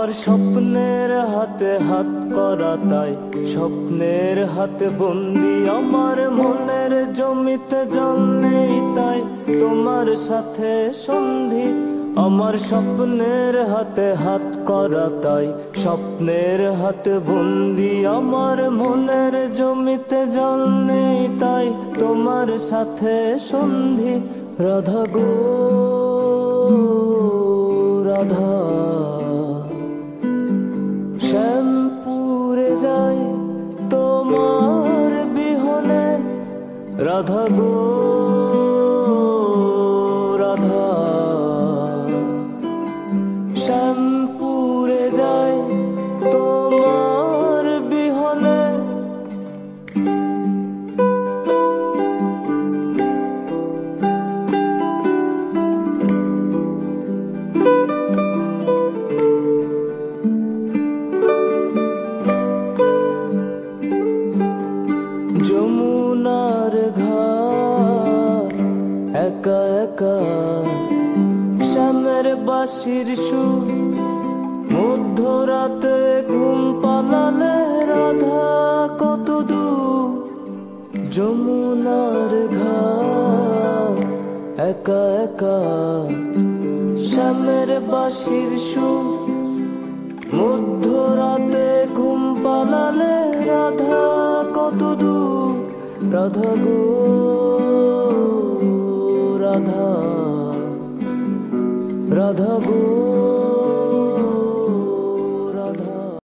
আমার স্বপ্নের হাতে হাত করা তাই স্বপ্নের হাতে বন্দি, আমার মনের জমিতে জল নেই তাই তোমার সাথে সন্ধি। আমার স্বপ্নের হাতে হাত করা তাই স্বপ্নের হাতে বন্দি, আমার মনের জমিতে জল নেই তাই তোমার সাথে সন্ধি। রাধা গো রাধা, শ্যামপুরে যাই তোমার বিহনে। রাধা গো রাধা, শ্যামপুরে যাই তোমার বিহনে। যমুনার ঘাট একা একা, শ্যামের বাঁশির সুর, মধ্যরাতে ঘুম পালালে রাধা কত দূর। যমুনার ঘাট একা একা, শ্যামের বাঁশির সুর, মধ্যরাতে ঘুম পালালে রাধা কত দূর। রাধা গো রাধা।